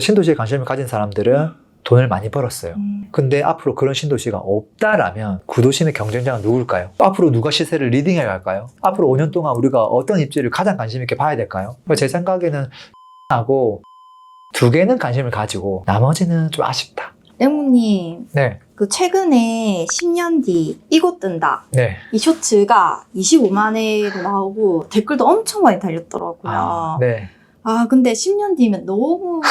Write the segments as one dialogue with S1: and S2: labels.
S1: 신도시에 관심을 가진 사람들은 돈을 많이 벌었어요. 근데 앞으로 그런 신도시가 없다라면 구도심의 경쟁자는 누굴까요? 앞으로 누가 시세를 리딩해 갈까요? 앞으로 5년 동안 우리가 어떤 입지를 가장 관심 있게 봐야 될까요? 제 생각에는 하고 두 개는 관심을 가지고 나머지는 좀 아쉽다.
S2: 레몬님,
S1: 네.
S2: 그 최근에 10년 뒤 이곳 뜬다.
S1: 네.
S2: 이 쇼츠가 25만 회로 나오고 댓글도 엄청 많이 달렸더라고요.
S1: 네.
S2: 근데 10년 뒤면 너무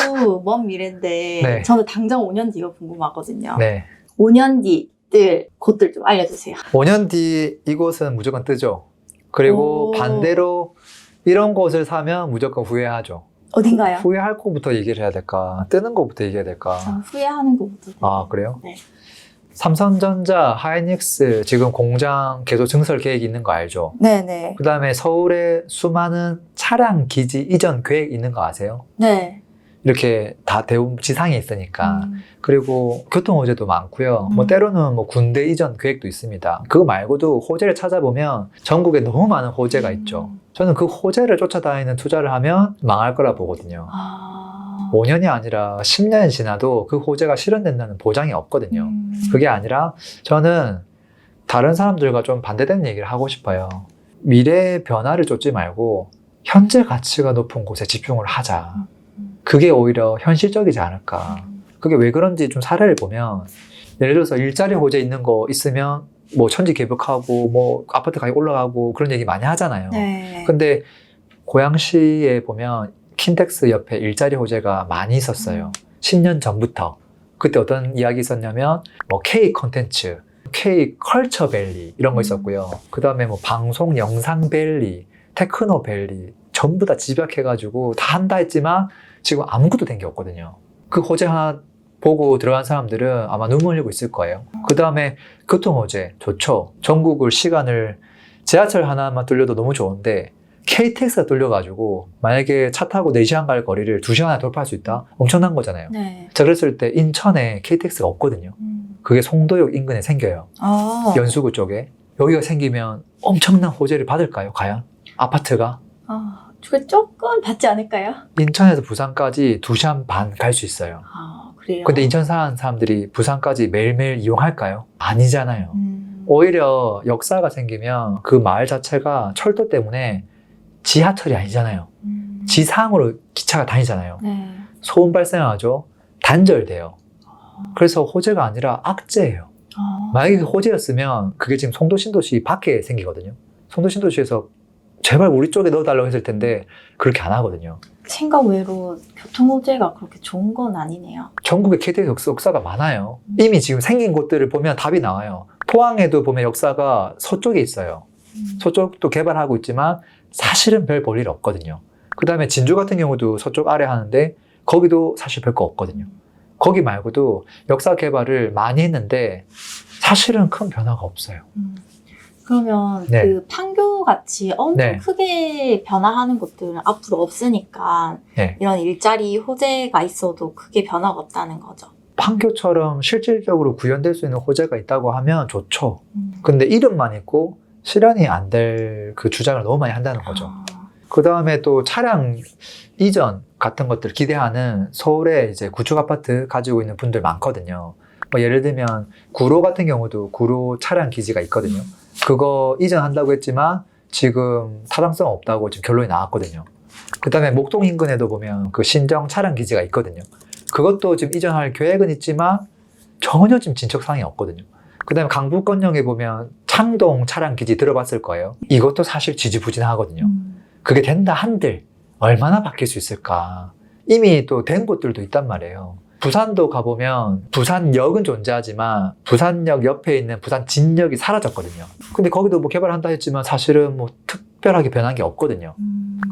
S2: 먼 미래인데
S1: 네.
S2: 저는 당장 5년 뒤가 궁금하거든요.
S1: 네.
S2: 5년 뒤 뜰 곳들 좀 알려주세요.
S1: 5년 뒤 이곳은 무조건 뜨죠. 그리고
S2: 오.
S1: 반대로 이런 곳을 사면 무조건 후회하죠.
S2: 어딘가요?
S1: 후회할 거부터 얘기를 해야 될까? 뜨는 거부터 얘기해야 될까?
S2: 저는 후회하는 것부터.
S1: 그래요?
S2: 네.
S1: 삼성전자, 하이닉스 지금 공장 계속 증설 계획이 있는 거 알죠?
S2: 네네.
S1: 그 다음에 서울에 수많은 차량 기지 이전 계획 있는 거 아세요?
S2: 네.
S1: 이렇게 다 대부분 지상에 있으니까. 그리고 교통 호재도 많고요. 때로는 군대 이전 계획도 있습니다. 그거 말고도 호재를 찾아보면 전국에 너무 많은 호재가 있죠. 저는 그 호재를 쫓아다니는 투자를 하면 망할 거라 보거든요. 5년이 아니라 10년이 지나도 그 호재가 실현된다는 보장이 없거든요. 그게 아니라 저는 다른 사람들과 좀 반대되는 얘기를 하고 싶어요. 미래의 변화를 쫓지 말고 현재 가치가 높은 곳에 집중을 하자. 그게 오히려 현실적이지 않을까. 그게 왜 그런지 좀 사례를 보면, 예를 들어서 일자리 호재 있는 거 있으면 천지개벽하고 아파트 가격 올라가고 그런 얘기 많이 하잖아요.
S2: 네.
S1: 근데 고양시에 보면 킨텍스 옆에 일자리 호재가 많이 있었어요. 10년 전부터. 그때 어떤 이야기 있었냐면 K 콘텐츠, K 컬처 밸리 이런 거 있었고요. 그 다음에 방송 영상 밸리, 테크노 밸리 전부 다 집약해가지고 다 한다 했지만 지금 아무것도 된 게 없거든요. 그 호재 하나 보고 들어간 사람들은 아마 눈물 흘리고 있을 거예요. 그 다음에 교통 호재 좋죠. 전국을 시간을 지하철 하나만 뚫려도 너무 좋은데 KTX가 뚫려가지고 만약에 차 타고 4시간 갈 거리를 2시간 안에 돌파할 수 있다? 엄청난 거잖아요.
S2: 네.
S1: 자, 그랬을 때 인천에 KTX가 없거든요. 그게 송도역 인근에 생겨요. 연수구 쪽에. 여기가 생기면 엄청난 호재를 받을까요? 과연? 아파트가?
S2: 그게 조금 받지 않을까요?
S1: 인천에서 부산까지 2시간 반 갈 수 있어요.
S2: 그래요?
S1: 근데 인천 사는 사람들이 부산까지 매일매일 이용할까요? 아니잖아요. 오히려 역사가 생기면 그 마을 자체가 철도 때문에 지하철이 아니잖아요. 지상으로 기차가 다니잖아요.
S2: 네.
S1: 소음 발생하죠. 단절돼요. 그래서 호재가 아니라 악재예요. 만약에 호재였으면 그게 지금 송도신도시 밖에 생기거든요. 송도신도시에서 제발 우리 쪽에 넣어달라고 했을 텐데 그렇게 안 하거든요.
S2: 생각 외로 교통호재가 그렇게 좋은 건 아니네요.
S1: 전국에 KTX 역사가 많아요. 이미 지금 생긴 곳들을 보면 답이 나와요. 포항에도 보면 역사가 서쪽에 있어요. 서쪽도 개발하고 있지만 사실은 별 볼 일 없거든요. 그 다음에 진주 같은 경우도 서쪽 아래 하는데 거기도 사실 별 거 없거든요. 거기 말고도 역사 개발을 많이 했는데 사실은 큰 변화가 없어요.
S2: 그러면
S1: 네.
S2: 그 판교 같이 엄청
S1: 네.
S2: 크게 변화하는 곳들은 앞으로 없으니까
S1: 네.
S2: 이런 일자리 호재가 있어도 크게 변화가 없다는 거죠.
S1: 판교처럼 실질적으로 구현될 수 있는 호재가 있다고 하면 좋죠. 근데 이름만 있고 실현이 안 될 그 주장을 너무 많이 한다는 거죠. 그 다음에 또 차량 이전 같은 것들 기대하는 서울에 이제 구축 아파트 가지고 있는 분들 많거든요. 예를 들면 구로 같은 경우도 구로 차량 기지가 있거든요. 그거 이전한다고 했지만 지금 타당성 없다고 지금 결론이 나왔거든요. 그 다음에 목동 인근에도 보면 그 신정 차량 기지가 있거든요. 그것도 지금 이전할 계획은 있지만 전혀 지금 진척사항이 없거든요. 그 다음에 강북권역에 보면 창동 차량 기지 들어봤을 거예요. 이것도 사실 지지부진하거든요. 그게 된다 한들 얼마나 바뀔 수 있을까. 이미 또 된 곳들도 있단 말이에요. 부산도 가보면 부산역은 존재하지만 부산역 옆에 있는 부산 진역이 사라졌거든요. 근데 거기도 개발한다 했지만 사실은 특별하게 변한 게 없거든요.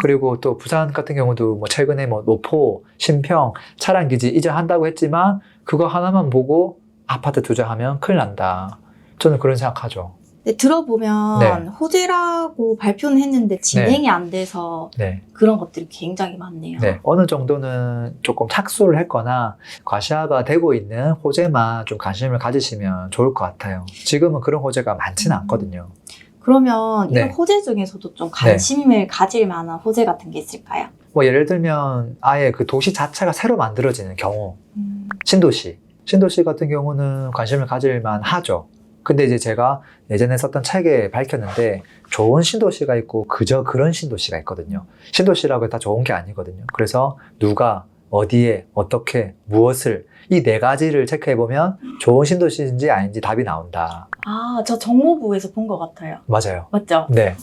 S1: 그리고 또 부산 같은 경우도 최근에 노포, 신평 차량 기지 이전한다고 했지만 그거 하나만 보고 아파트 투자하면 큰일 난다. 저는 그런 생각하죠.
S2: 근데 들어보면
S1: 네.
S2: 호재라고 발표는 했는데 진행이 안 돼서
S1: 네.
S2: 그런 것들이 굉장히 많네요.
S1: 네. 어느 정도는 조금 착수를 했거나 과시화가 되고 있는 호재만 좀 관심을 가지시면 좋을 것 같아요. 지금은 그런 호재가 많지는 않거든요.
S2: 그러면
S1: 네.
S2: 이런 호재 중에서도 좀 관심을 가질 만한 호재 같은 게 있을까요?
S1: 뭐 예를 들면 아예 그 도시 자체가 새로 만들어지는 경우, 신도시 같은 경우는 관심을 가질만 하죠. 근데 이제 제가 예전에 썼던 책에 밝혔는데 좋은 신도시가 있고 그저 그런 신도시가 있거든요. 신도시라고 다 좋은 게 아니거든요. 그래서 누가 어디에 어떻게 무엇을 이 네 가지를 체크해보면 좋은 신도시인지 아닌지 답이 나온다.
S2: 아, 저 정모부에서 본 것 같아요.
S1: 맞아요.
S2: 맞죠?
S1: 네.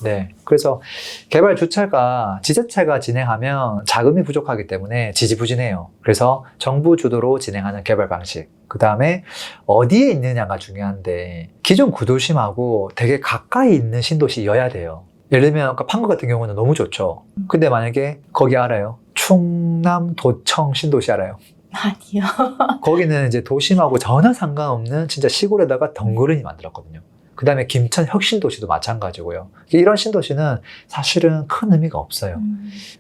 S1: 그래서 개발 주체가 지자체가 진행하면 자금이 부족하기 때문에 지지부진해요. 그래서 정부 주도로 진행하는 개발 방식. 그 다음에 어디에 있느냐가 중요한데 기존 구도심하고 되게 가까이 있는 신도시여야 돼요. 예를 들면 아까 판교 같은 경우는 너무 좋죠. 근데 만약에 거기 알아요? 충남 도청 신도시 알아요?
S2: 아니요.
S1: 거기는 이제 도심하고 전혀 상관없는 진짜 시골에다가 덩그러니 만들었거든요. 그 다음에 김천 혁신도시도 마찬가지고요. 이런 신도시는 사실은 큰 의미가 없어요.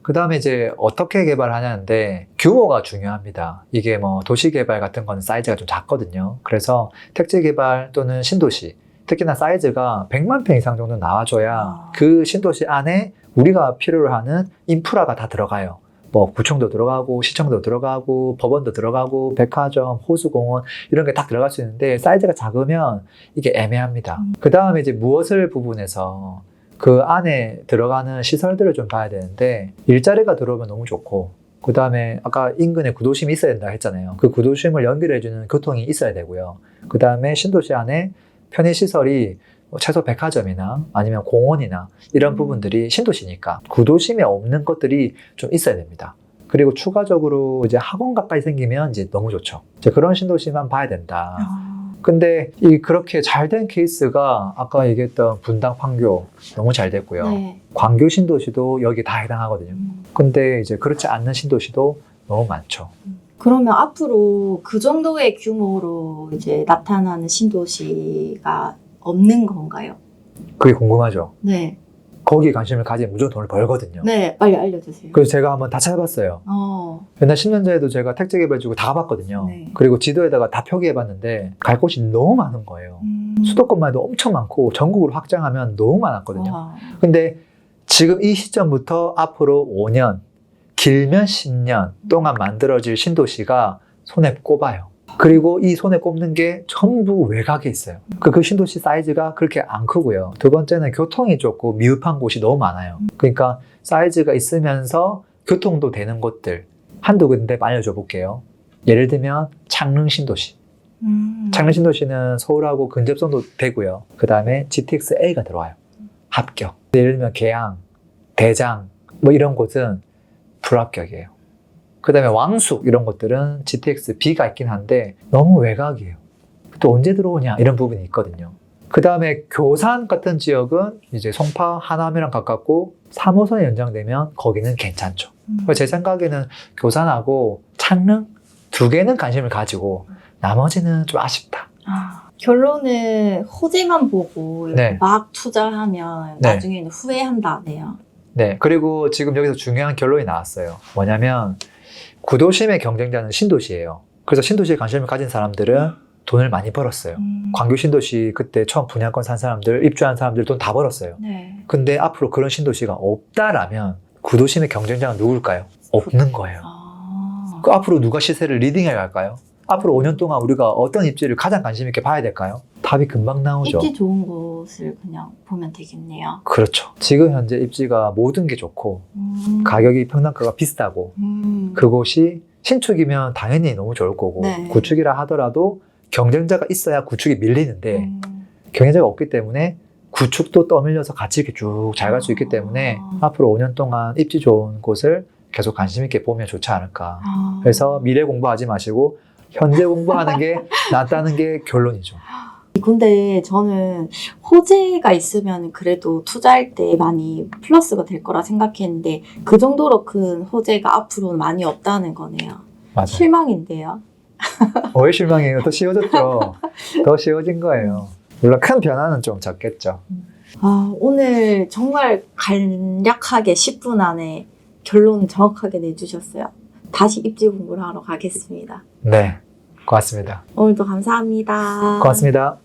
S1: 그 다음에 이제 어떻게 개발하냐는데 규모가 중요합니다. 이게 뭐 도시개발 같은 거는 사이즈가 좀 작거든요. 그래서 택지개발 또는 신도시, 특히나 사이즈가 100만 평 이상 정도 나와줘야 그 신도시 안에 우리가 필요로 하는 인프라가 다 들어가요. 뭐 구청도 들어가고 시청도 들어가고 법원도 들어가고 백화점, 호수공원 이런 게 딱 들어갈 수 있는데 사이즈가 작으면 이게 애매합니다. 그 다음에 이제 무엇을 부분해서 그 안에 들어가는 시설들을 좀 봐야 되는데 일자리가 들어오면 너무 좋고 그 다음에 아까 인근에 구도심이 있어야 된다 했잖아요. 그 구도심을 연결해주는 교통이 있어야 되고요. 그 다음에 신도시 안에 편의시설이 최소 백화점이나 아니면 공원이나 이런 부분들이 신도시니까 구도심에 없는 것들이 좀 있어야 됩니다. 그리고 추가적으로 이제 학원 가까이 생기면 이제 너무 좋죠. 이제 그런 신도시만 봐야 된다. 근데 그렇게 잘 된 케이스가 아까 얘기했던 분당 판교 너무 잘 됐고요.
S2: 네.
S1: 광교 신도시도 여기 다 해당하거든요. 근데 이제 그렇지 않는 신도시도 너무 많죠.
S2: 그러면 앞으로 그 정도의 규모로 이제 나타나는 신도시가 없는 건가요?
S1: 그게 궁금하죠.
S2: 네.
S1: 거기에 관심을 가지면 무조건 돈을 벌거든요.
S2: 네, 빨리 알려주세요.
S1: 그래서 제가 한번 다 찾아봤어요. 옛날 10년 전에도 제가 택지개발지구 다 가봤거든요.
S2: 네.
S1: 그리고 지도에다가 다 표기해봤는데 갈 곳이 너무 많은 거예요. 수도권만 해도 엄청 많고 전국으로 확장하면 너무 많았거든요.
S2: 와.
S1: 근데 지금 이 시점부터 앞으로 5년, 길면 10년 동안 만들어질 신도시가 손에 꼽아요. 그리고 이 손에 꼽는 게 전부 외곽에 있어요. 그 신도시 사이즈가 그렇게 안 크고요. 두 번째는 교통이 좋고 미흡한 곳이 너무 많아요. 그러니까 사이즈가 있으면서 교통도 되는 곳들 한두 군데 알려줘 볼게요. 예를 들면 창릉 신도시. 창릉 신도시는 서울하고 근접성도 되고요. 그 다음에 GTX-A가 들어와요. 합격. 예를 들면 계양, 대장 뭐 이런 곳은 불합격이에요. 그 다음에 왕숙 이런 것들은 GTX-B가 있긴 한데 너무 외곽이에요. 또 언제 들어오냐 이런 부분이 있거든요. 그 다음에 교산 같은 지역은 이제 송파, 하남이랑 가깝고 3호선이 연장되면 거기는 괜찮죠. 제 생각에는 교산하고 창릉 두 개는 관심을 가지고 나머지는 좀 아쉽다.
S2: 결론은 호재만 보고 이렇게
S1: 네.
S2: 막 투자하면
S1: 네.
S2: 나중에는 후회한다네요.
S1: 네. 그리고 지금 여기서 중요한 결론이 나왔어요. 뭐냐면 구도심의 경쟁자는 신도시예요. 그래서 신도시에 관심을 가진 사람들은 돈을 많이 벌었어요. 광교 신도시 그때 처음 분양권 산 사람들, 입주한 사람들 돈 다 벌었어요.
S2: 네.
S1: 근데 앞으로 그런 신도시가 없다라면 구도심의 경쟁자는 누굴까요? 없는 거예요. 그 앞으로 누가 시세를 리딩해 갈까요? 앞으로 5년 동안 우리가 어떤 입지를 가장 관심 있게 봐야 될까요? 답이 금방 나오죠.
S2: 입지 좋은 곳을 그냥 보면 되겠네요.
S1: 그렇죠. 지금 현재 입지가 모든 게 좋고 가격이 평당가가 비싸고 그곳이 신축이면 당연히 너무 좋을 거고
S2: 네.
S1: 구축이라 하더라도 경쟁자가 있어야 구축이 밀리는데 경쟁자가 없기 때문에 구축도 떠밀려서 같이 이렇게 쭉 잘 갈 수 있기 때문에 앞으로 5년 동안 입지 좋은 곳을 계속 관심 있게 보면 좋지 않을까. 그래서 미래 공부하지 마시고 현재 공부하는 게 낫다는 게 결론이죠.
S2: 근데 저는 호재가 있으면 그래도 투자할 때 많이 플러스가 될 거라 생각했는데 그 정도로 큰 호재가 앞으로는 많이 없다는 거네요.
S1: 맞아요.
S2: 실망인데요.
S1: 왜 실망해요? 더 쉬워졌죠. 더 쉬워진 거예요. 물론 큰 변화는 좀 적겠죠.
S2: 오늘 정말 간략하게 10분 안에 결론 정확하게 내주셨어요. 다시 입지 공부를 하러 가겠습니다.
S1: 네, 고맙습니다.
S2: 오늘도 감사합니다.
S1: 고맙습니다.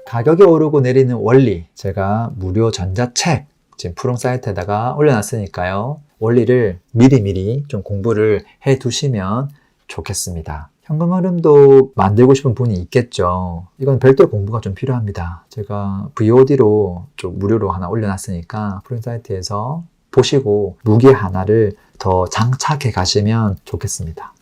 S1: 가격이 오르고 내리는 원리 제가 무료 전자책 지금 푸른 사이트에다가 올려놨으니까요. 원리를 미리미리 좀 공부를 해 두시면 좋겠습니다. 현금흐름도 만들고 싶은 분이 있겠죠. 이건 별도 공부가 좀 필요합니다. 제가 VOD로 좀 무료로 하나 올려놨으니까 프로그램 사이트에서 보시고 무기 하나를 더 장착해 가시면 좋겠습니다.